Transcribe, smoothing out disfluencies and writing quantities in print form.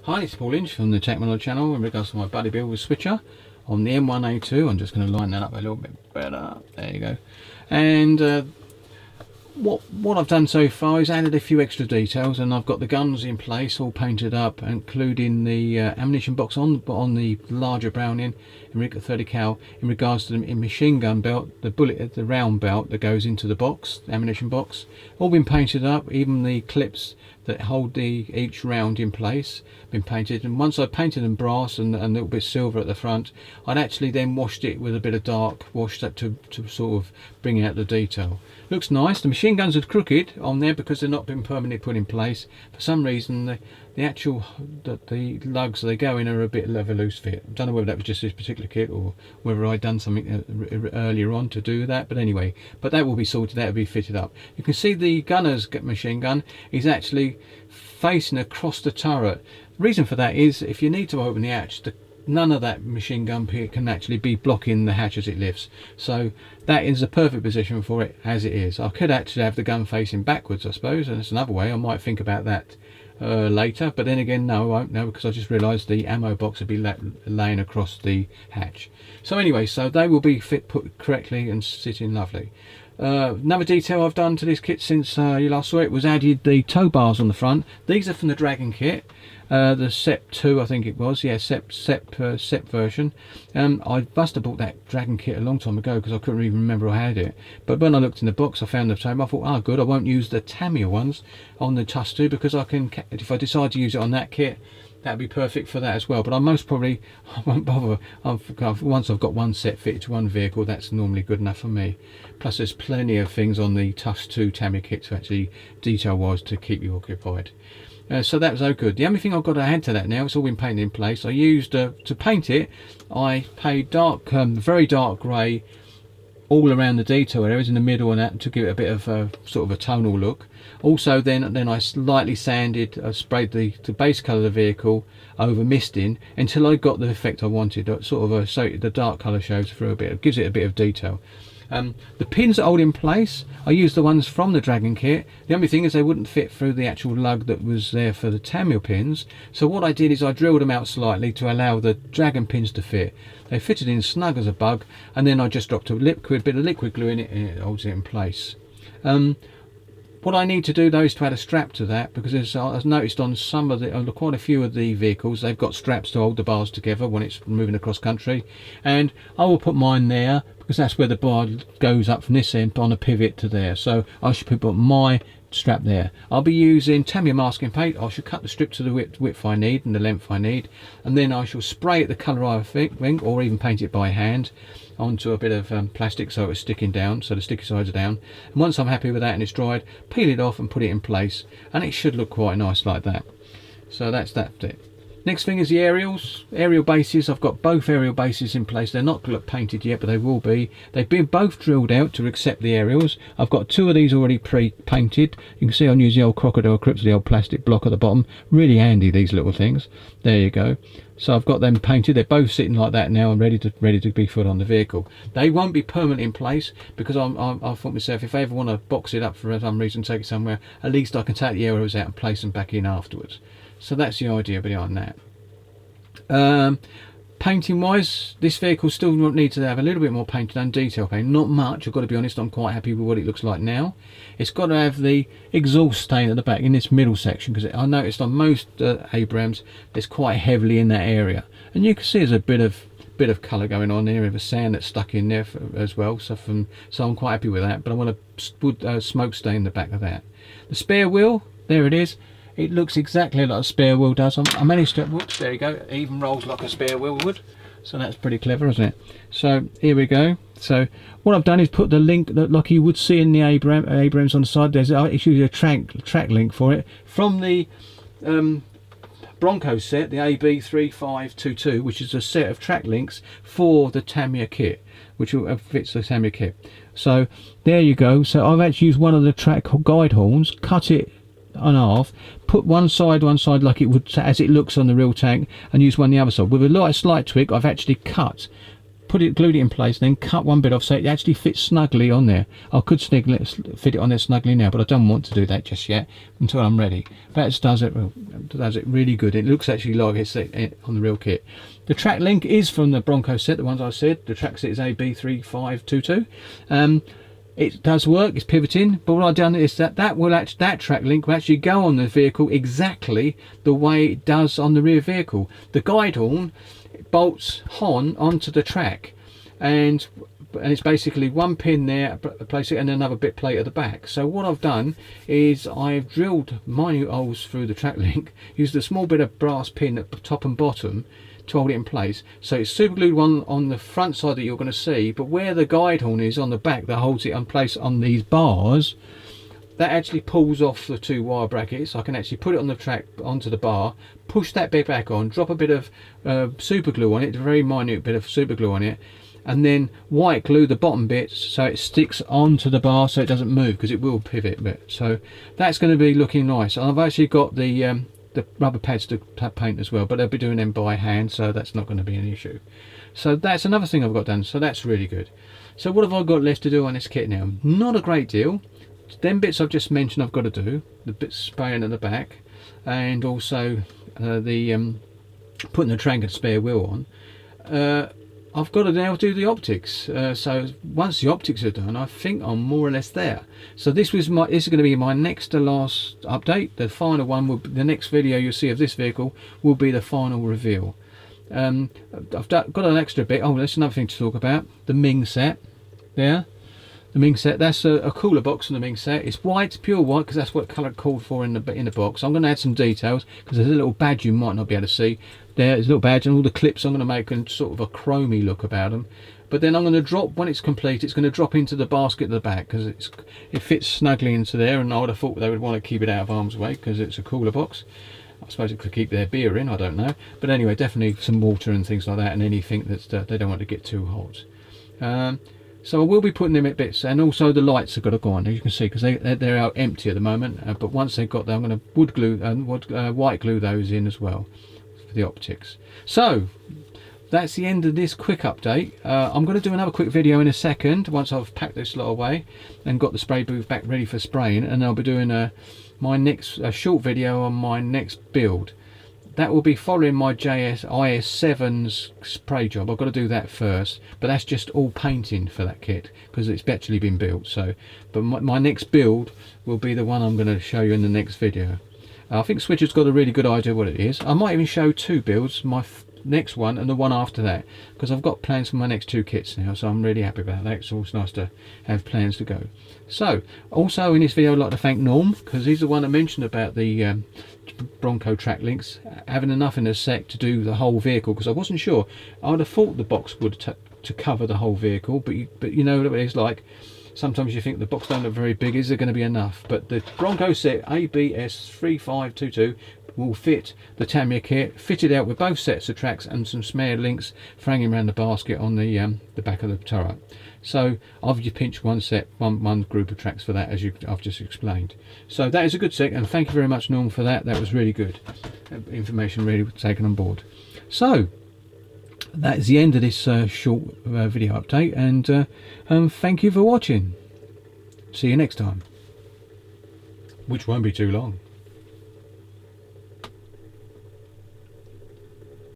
Hi, it's Paul Lynch from the Technology channel in regards to my buddy builder switcher on the M1A2. I'm just going to line that up a little bit better. There you go. And what I've done so far is added a few extra details, and I've got the guns in place, all painted up, including the ammunition box on the larger Browning in 30 cal. In regards to the machine gun belt, the round belt that goes into the box, the ammunition box, all been painted up. Even the clips that hold each round in place been painted. And once I painted them brass and a little bit silver at the front, I'd actually then washed it with a bit of dark wash that to sort of bring out the detail. Looks nice. The machine guns are crooked on there because they're not been permanently put in place. For some reason the lugs they go in are a bit of a loose fit. I don't know whether that was just this particular kit or whether I'd done something earlier on to do that, but anyway, that will be sorted out, will be fitted up. You can see the gunner's machine gun is actually facing across the turret. The reason for that is if you need to open the hatch, none of that machine gun can actually be blocking the hatch as it lifts, so that is a perfect position for it as it is. I could actually have the gun facing backwards, I suppose, and it's another way. I might think about that later, but then again no, I won't now, because I just realized the ammo box would be laying across the hatch. So anyway, so they will be put correctly and sitting lovely. Another detail I've done to this kit since you last saw it was added the tow bars on the front. These are from the Dragon kit, the SEP 2 I think it was, yeah, SEP version. I must have bought that Dragon kit a long time ago because I couldn't even remember I had it, but when I looked in the box I found the tow bar. I thought, oh good, I won't use the Tamiya ones on the TUS 2 because I can, if I decide to use it on that kit, that'd be perfect for that as well. But I most probably I won't bother. Once I've got one set fitted to one vehicle, that's normally good enough for me. Plus there's plenty of things on the TUS 2 Tamiya kit to actually detail wise to keep you occupied. So that was all good. The only thing I've got to add to that now, it's all been painted in place. I used to paint it, I paid dark, very dark grey all around the detail areas in the middle and that, to give it a bit of a sort of a tonal look. Also then I slightly sanded, sprayed the base colour of the vehicle over misting until I got the effect I wanted, sort of so the dark colour shows through a bit, gives it a bit of detail. The pins that hold in place, I used the ones from the Dragon kit. The only thing is they wouldn't fit through the actual lug that was there for the Tamiya pins, so what I did is I drilled them out slightly to allow the Dragon pins to fit. They fitted in snug as a bug, and then I just dropped a bit of liquid glue in it and it holds it in place. What I need to do though is to add a strap to that, because I've noticed on some of quite a few of the vehicles they've got straps to hold the bars together when it's moving across country, and I will put mine there because that's where the bar goes up from this end on a pivot to there, so I should put my strap there. I'll be using Tamiya masking paint. I should cut the strip to the width I need and the length I need, and then I shall spray it the colour I think, or even paint it by hand onto a bit of plastic so it's sticking down, so the sticky sides are down. And once I'm happy with that and it's dried, peel it off and put it in place, and it should look quite nice like that. So that's it. Next thing is the aerial bases. I've got both aerial bases in place. They're not painted yet, but they will be. They've been both drilled out to accept the aerials. I've got two of these already pre-painted. You can see I'm using the old crocodile crypts, the old plastic block at the bottom. Really handy, these little things. There you go. So I've got them painted. They're both sitting like that now and ready to be put on the vehicle. They won't be permanent in place because I thought myself, if I ever want to box it up for some reason, take it somewhere, at least I can take the aerials out and place them back in afterwards. So that's the idea behind that. Painting wise, this vehicle still needs to have a little bit more painted and detail paint. Not much, I've got to be honest. I'm quite happy with what it looks like now. It's got to have the exhaust stain at the back in this middle section, because I noticed on most Abrams it's quite heavily in that area, and you can see there's a bit of colour going on there, with a sand that's stuck in there as well. So I'm quite happy with that, but I want to smoke stain the back of that. The spare wheel, there it is. It looks exactly like a spare wheel does. I managed to, whoops, there you go, it even rolls like a spare wheel would. So that's pretty clever, isn't it? So here we go. So what I've done is put the link that like you would see in the Abrams on the side. There's usually a track link for it from the Bronco set, the AB3522, which is a set of track links for the Tamiya kit, which fits the Tamiya kit. So there you go. So I've actually used one of the track guide horns, cut it on half, put one side like it would as it looks on the real tank, and use one the other side. With a slight tweak, I've actually glued it in place, then cut one bit off so it actually fits snugly on there. I could fit it on there snugly now, but I don't want to do that just yet until I'm ready. That does it really good. It looks actually like it's on the real kit. The track link is from the Bronco set, the ones I said. The track set is AB3522. It does work, it's pivoting, but what I've done is that track link will actually go on the vehicle exactly the way it does on the rear vehicle. The guide horn bolts onto the track, and it's basically one pin there, place it, and another bit plate at the back. So what I've done is I've drilled minute holes through the track link, used a small bit of brass pin at the top and bottom to hold it in place. So it's super glued one on the front side that you're going to see, but where the guide horn is on the back that holds it in place on these bars, that actually pulls off the 2 wire brackets. I can actually put it on the track onto the bar, push that bit back on, drop a bit of super glue on it, a very minute bit of super glue on it, and then white glue the bottom bits so it sticks onto the bar so it doesn't move, because it will pivot a bit. So that's going to be looking nice. I've actually got the rubber pads to paint as well, but they'll be doing them by hand, so that's not going to be an issue. So that's another thing I've got done, so that's really good. So what have I got left to do on this kit now? Not a great deal. Them bits I've just mentioned I've got to do, the bits spraying at the back, and also the putting the trank and spare wheel on. I've got to now do the optics. So once the optics are done, I think I'm more or less there. So this is going to be my next to last update. The final one will be, the next video you'll see of this vehicle will be the final reveal. I've got an extra bit. Oh, that's another thing to talk about. The Ming set. There. The Ming set, that's a cooler box on the Ming set. It's white, pure white, because that's what colour called for in the box. I'm going to add some details, because there's a little badge you might not be able to see. There's a little badge, and all the clips I'm going to make and sort of a chromey look about them. But then I'm going to drop, when it's complete, it's going to drop into the basket at the back, because it fits snugly into there, and I would have thought they would want to keep it out of harm's way, because it's a cooler box. I suppose it could keep their beer in, I don't know. But anyway, definitely some water and things like that, and anything that they don't want to get too hot. So I will be putting them at bits, and also the lights have got to go on, as you can see, because they're out empty at the moment. But once they've got there, I'm going to wood glue and white glue those in as well for the optics. So that's the end of this quick update. I'm going to do another quick video in a second once I've packed this lot away and got the spray booth back ready for spraying, and I'll be doing my next short video on my next build. That will be following my IS7's spray job. I've got to do that first, but that's just all painting for that kit because it's actually been built. So, but my next build will be the one I'm going to show you in the next video. I think Switcher's got a really good idea what it is. I might even show 2 builds, my next one and the one after that, because I've got plans for my next 2 kits now, so I'm really happy about that. It's always nice to have plans to go. So, also in this video I'd like to thank Norm, because he's the one that mentioned about the Bronco track links, having enough in a set to do the whole vehicle, because I wasn't sure. I'd have thought the box would to cover the whole vehicle, but you know what it's like. Sometimes you think the box don't look very big, is there going to be enough? But the Bronco set ABS3522 will fit the Tamiya kit, fitted out with both sets of tracks and some spare links for hanging around the basket on the back of the turret. So I've just pinched one set, one group of tracks for that, as I've just explained. So that is a good set, and thank you very much, Norm, for that. That was really good information, really taken on board. So that is the end of this short video update, and thank you for watching. See you next time, which won't be too long.